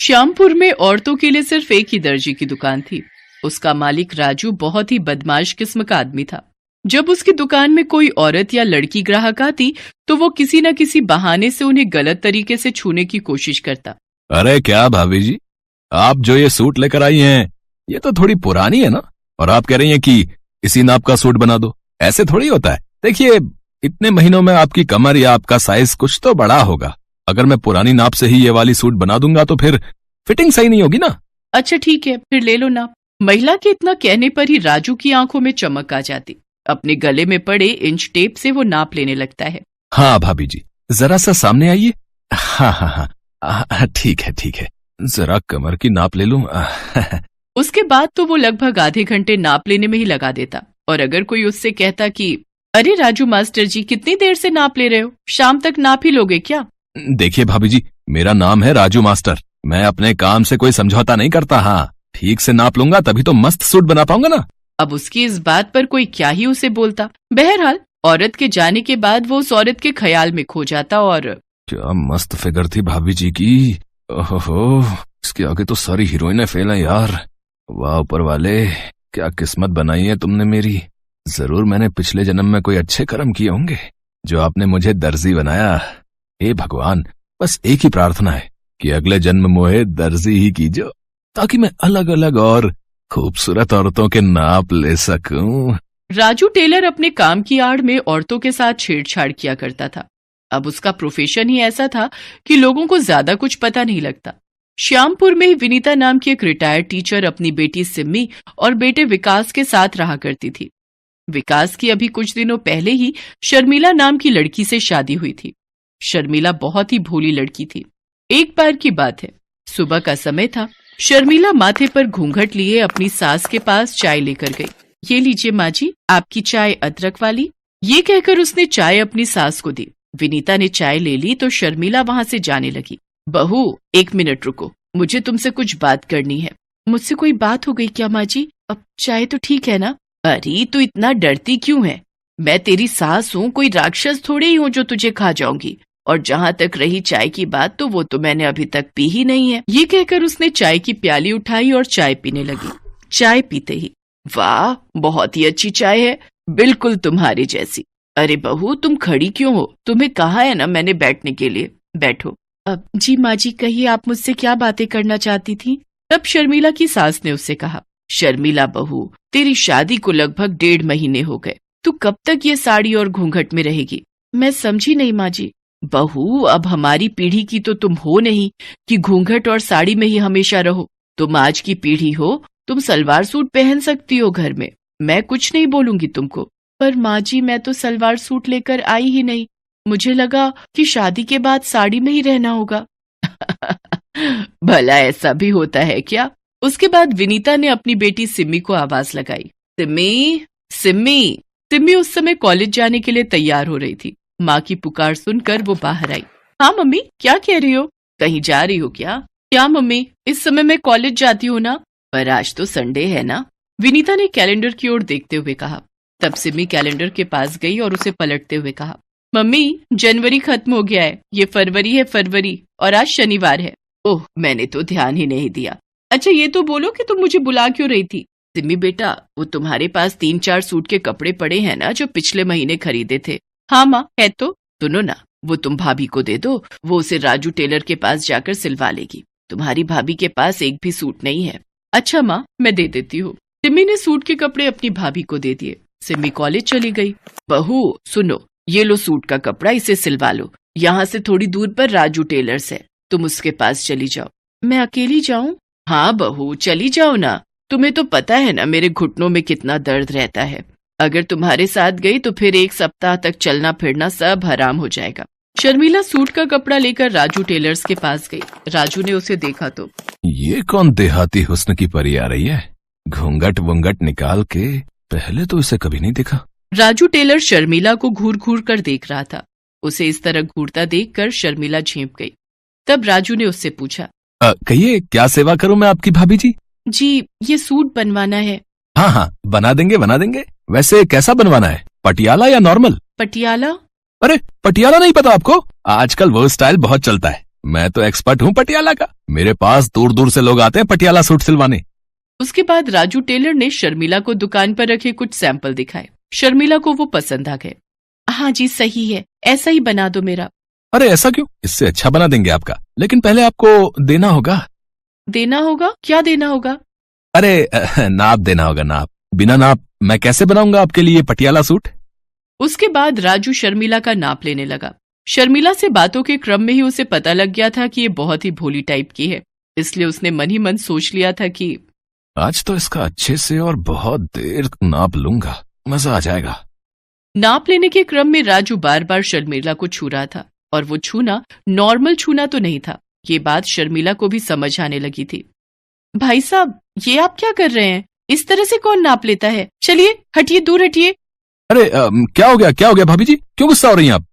श्यामपुर में औरतों के लिए सिर्फ एक ही दर्जी की दुकान थी। उसका मालिक राजू बहुत ही बदमाश किस्म का आदमी था। जब उसकी दुकान में कोई औरत या लड़की ग्राहक आती तो वो किसी न किसी बहाने से उन्हें गलत तरीके से छूने की कोशिश करता। अरे क्या भाभी जी, आप जो ये सूट लेकर आई हैं ये तो थोड़ी पुरानी है ना, और आप कह रही हैं कि इसी नाप का सूट बना दो। ऐसे थोड़ी होता है। देखिए, इतने महीनों में आपकी कमर या आपका साइज कुछ तो बड़ा होगा। अगर मैं पुरानी नाप से ही ये वाली सूट बना दूंगा तो फिर फिटिंग सही नहीं होगी ना। अच्छा ठीक है, फिर ले लो नाप। महिला के इतना कहने पर ही राजू की आंखों में चमक आ जाती। अपने गले में पड़े इंच टेप से वो नाप लेने लगता है। हाँ भाभी जी, जरा सा सामने आइए। हाँ, ठीक है, जरा कमर की नाप ले लूं। उसके बाद तो वो लगभग आधे घंटे नाप लेने में ही लगा देता। और अगर कोई उससे कहता कि अरे राजू मास्टर जी, कितनी देर से नाप ले रहे हो, शाम तक नाप ही लोगे क्या? देखिए भाभी जी, मेरा नाम है राजू मास्टर। मैं अपने काम से कोई समझौता नहीं करता। हाँ, ठीक से नाप लूंगा तभी तो मस्त सूट बना पाऊंगा ना। अब उसकी इस बात पर कोई क्या ही उसे बोलता। बहरहाल औरत के जाने के बाद वो उस औरत के ख्याल में खो जाता। और क्या मस्त फिगर थी भाभी जी की। ओहो, इसके आगे तो सारी हीरोइनें फेल हैं यार। वाह ऊपर वाले, क्या किस्मत बनाई है तुमने मेरी। जरूर मैंने पिछले जन्म में कोई अच्छे कर्म किए होंगे जो आपने मुझे दर्जी बनाया। हे भगवान, बस एक ही प्रार्थना है कि अगले जन्म मोहे दर्जी ही कीजो, ताकि मैं अलग अलग और खूबसूरत औरतों के नाप ले सकूं। राजू टेलर अपने काम की आड़ में औरतों के साथ छेड़छाड़ किया करता था। अब उसका प्रोफेशन ही ऐसा था कि लोगों को ज्यादा कुछ पता नहीं लगता। श्यामपुर में ही विनीता नाम की एक रिटायर्ड टीचर अपनी बेटी सिम्मी और बेटे विकास के साथ रहा करती थी। विकास की अभी कुछ दिनों पहले ही शर्मिला नाम की लड़की से शादी हुई थी। शर्मिला बहुत ही भोली लड़की थी। एक बार की बात है, सुबह का समय था। शर्मिला माथे पर घूंघट लिए अपनी सास के पास चाय लेकर गई। ये लीजिए माँ जी, आपकी चाय अदरक वाली। ये कहकर उसने चाय अपनी सास को दी। विनीता ने चाय ले ली तो शर्मिला वहां से जाने लगी। बहू, 1 मिनट रुको, मुझे तुमसे कुछ बात करनी है। मुझसे कोई बात हो गई क्या माँ जी? अब चाय तो ठीक है ना? अरे तू इतना डरती क्यों है? मैं तेरी सास हूँ, कोई राक्षस थोड़ी ही हूँ जो तुझे खा जाऊंगी। और जहाँ तक रही चाय की बात, तो वो तो मैंने अभी तक पी ही नहीं है। ये कहकर उसने चाय की प्याली उठाई और चाय पीने लगी। चाय पीते ही, वाह बहुत ही अच्छी चाय है, बिल्कुल तुम्हारी जैसी। अरे बहू, तुम खड़ी क्यों हो? तुम्हें कहा है ना मैंने बैठने के लिए, बैठो। अब जी माँ जी, कहिए आप मुझसे क्या बातें करना चाहती थी? तब शर्मिला की सास ने उससे कहा, शर्मिला बहू, तेरी शादी को लगभग 1.5 महीने हो गए। तू कब तक ये साड़ी और घूंघट में रहेगी? मैं समझी नहीं माँ जी। बहू, अब हमारी पीढ़ी की तो तुम हो नहीं कि घूंघट और साड़ी में ही हमेशा रहो। तुम आज की पीढ़ी हो, तुम सलवार सूट पहन सकती हो घर में, मैं कुछ नहीं बोलूंगी तुमको। पर माँ जी, मैं तो सलवार सूट लेकर आई ही नहीं, मुझे लगा कि शादी के बाद साड़ी में ही रहना होगा। भला ऐसा भी होता है क्या? उसके बाद विनीता ने अपनी बेटी सिम्मी को आवाज लगाई, सिम्मी, सिम्मी। सिम्मी उस समय कॉलेज जाने के लिए तैयार हो रही थी। माँ की पुकार सुनकर वो बाहर आई। हाँ मम्मी, क्या कह रही हो? कहीं जा रही हो क्या? क्या मम्मी, इस समय मैं कॉलेज जाती हूँ ना। पर आज तो संडे है ना, विनीता ने कैलेंडर की ओर देखते हुए कहा। तब सिम्मी कैलेंडर के पास गई और उसे पलटते हुए कहा, मम्मी, जनवरी खत्म हो गया है, ये फरवरी है, फरवरी, और आज शनिवार है। ओह, मैंने तो ध्यान ही नहीं दिया। अच्छा ये तो बोलो कि तुम मुझे बुला क्यों रही थी? सिम्मी बेटा, वो तुम्हारे पास 3-4 सूट के कपड़े पड़े हैं ना जो पिछले महीने खरीदे थे। हाँ माँ, है तो। सुनो ना, वो तुम भाभी को दे दो, वो उसे राजू टेलर के पास जाकर सिलवा लेगी। तुम्हारी भाभी के पास एक भी सूट नहीं है। अच्छा माँ, मैं दे देती हूँ। सिम्मी ने सूट के कपड़े अपनी भाभी को दे दिए। सिम्मी कॉलेज चली गई। बहू सुनो, ये लो सूट का कपड़ा, इसे सिलवा लो। यहाँ से थोड़ी दूर पर राजू टेलर्स है, तुम उसके पास चली जाओ। मैं अकेली जाऊँ? हाँ बहू, चली जाओ ना। तुम्हें तो पता है ना मेरे घुटनों में कितना दर्द रहता है। अगर तुम्हारे साथ गई तो फिर 1 सप्ताह तक चलना फिरना सब हराम हो जाएगा। शर्मिला सूट का कपड़ा लेकर राजू टेलर्स के पास गई। राजू ने उसे देखा तो, ये कौन देहाती हुस्न की परी आ रही है? घूंघट वूंघट निकाल के, पहले तो इसे कभी नहीं देखा। राजू टेलर शर्मिला को घूर घूर कर देख रहा था। उसे इस तरह घूरता देखकर शर्मिला झेंप गई। तब राजू ने उससे पूछा, कहिए क्या सेवा करूं मैं आपकी भाभी जी? जी, ये सूट बनवाना है। हाँ हाँ, बना देंगे बना देंगे। वैसे कैसा बनवाना है, पटियाला या नॉर्मल? पटियाला। अरे पटियाला नहीं पता आपको? आजकल वो स्टाइल बहुत चलता है। मैं तो एक्सपर्ट हूँ पटियाला का। मेरे पास दूर दूर से लोग आते हैं पटियाला सूट सिलवाने। उसके बाद राजू टेलर ने शर्मिला को दुकान पर रखे कुछ सैंपल दिखाए। शर्मिला को वो पसंद आ गए। हाँ जी सही है, ऐसा ही बना दो मेरा। अरे ऐसा क्यों, इससे अच्छा बना देंगे आपका, लेकिन पहले आपको देना होगा। देना होगा? क्या देना होगा? अरे नाप देना होगा, नाप। बिना नाप मैं कैसे बनाऊंगा आपके लिए पटियाला सूट। उसके बाद राजू शर्मिला का नाप लेने लगा। शर्मिला से बातों के क्रम में ही उसे पता लग गया था कि ये बहुत ही भोली टाइप की है, इसलिए उसने मन ही मन सोच लिया था कि आज तो इसका अच्छे से और बहुत देर नाप लूंगा, मजा आ जाएगा। नाप लेने के क्रम में राजू बार बार शर्मिला को छू रहा था, और वो छूना नॉर्मल छूना तो नहीं था। ये बात शर्मिला को भी समझ आने लगी थी। भाई साहब, ये आप क्या कर रहे हैं? इस तरह से कौन नाप लेता है? चलिए हटिए, दूर हटिए। अरे क्या हो गया भाभी जी, क्यों गुस्सा हो रही हैं आप?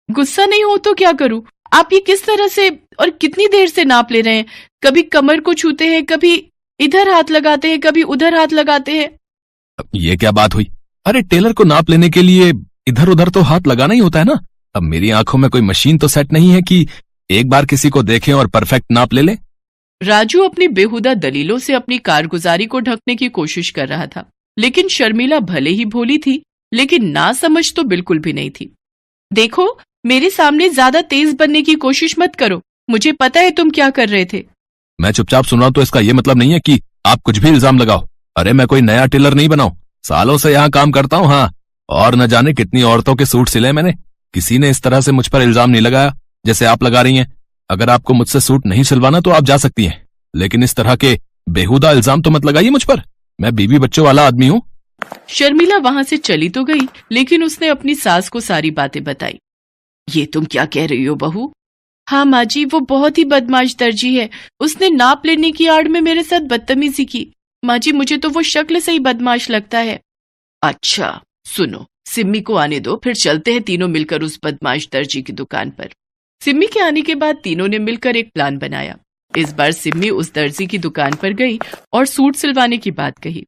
गुस्सा नहीं हो तो क्या करूं? आप ये किस तरह से और कितनी देर से नाप ले रहे हैं? कभी कमर को छूते हैं, कभी इधर हाथ लगाते हैं, कभी उधर हाथ लगाते हैं। ये क्या बात हुई? अरे टेलर को नाप लेने के लिए इधर उधर तो हाथ लगाना ही होता है ना। अब मेरी आंखों में कोई मशीन तो सेट नहीं है कि एक बार किसी को देखें और परफेक्ट नाप ले लें। राजू अपनी बेहुदा दलीलों से अपनी कारगुजारी को ढकने की कोशिश कर रहा था, लेकिन शर्मिला भले ही भोली थी, लेकिन ना समझ तो बिल्कुल भी नहीं थी। देखो, मेरे सामने ज्यादा तेज बनने की कोशिश मत करो, मुझे पता है तुम क्या कर रहे थे। मैं चुपचाप सुन रहा हूं तो इसका ये मतलब नहीं है कि आप कुछ भी इल्जाम लगाओ। अरे मैं कोई नया टेलर नहीं बनाऊं, सालों से यहाँ काम करता हूँ। हाँ, और न जाने कितनी औरतों के सूट सिले मैंने, किसी ने इस तरह से मुझ पर इल्जाम नहीं लगाया जैसे आप लगा रही हैं। अगर आपको मुझसे सूट नहीं सिलवाना तो आप जा सकती हैं, लेकिन इस तरह के बेहुदा इल्जाम तो मत लगाइए मुझ पर। मैं बीवी बच्चों वाला आदमी हूँ। शर्मिला वहां से चली तो गई, लेकिन उसने अपनी सास को सारी बातें बताई। ये तुम क्या कह रही हो बहू? हाँ माँ जी, वो बहुत ही बदमाश दर्जी है, उसने नाप लेने की आड़ में मेरे साथ बदतमीजी की। माँ जी, मुझे तो वो शक्ल से ही बदमाश लगता है। अच्छा सुनो, सिम्मी को आने दो, फिर चलते हैं तीनों मिलकर उस बदमाश दर्जी की दुकान पर। सिम्मी के आने के बाद तीनों ने मिलकर एक प्लान बनाया। इस बार सिम्मी उस दर्जी की दुकान पर गई और सूट सिलवाने की बात कही।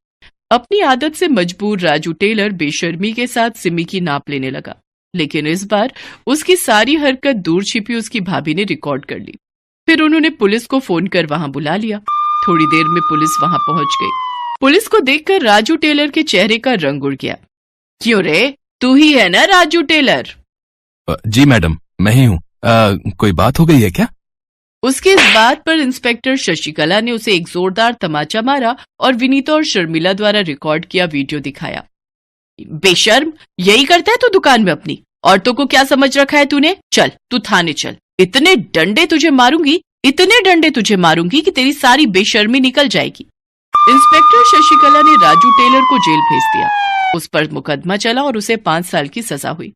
अपनी आदत से मजबूर राजू टेलर बेशर्मी के साथ सिम्मी की नाप लेने लगा, लेकिन इस बार उसकी सारी हरकत दूर छिपी उसकी भाभी ने रिकॉर्ड कर ली। फिर उन्होंने पुलिस को फोन कर वहां बुला लिया। थोड़ी देर में पुलिस वहां पहुंच गई। पुलिस को देखकर राजू टेलर के चेहरे का रंग उड़ गया। क्यों रे, तू ही है ना राजू टेलर? जी मैडम, मैं ही हूँ। कोई बात हो गई है क्या? उसके इस बात पर इंस्पेक्टर शशिकला ने उसे एक जोरदार तमाचा मारा और विनीता और शर्मिला द्वारा रिकॉर्ड किया वीडियो दिखाया। बेशर्म, यही करता है तू दुकान में अपनी? औरतों को क्या समझ रखा है तूने? चल तू थाने चल, इतने डंडे तुझे मारूंगी, इतने डंडे तुझे मारूंगी कि तेरी सारी बेशर्मी निकल जाएगी। इंस्पेक्टर शशिकला ने राजू टेलर को जेल भेज दिया। उस पर मुकदमा चला और उसे 5 साल की सजा हुई।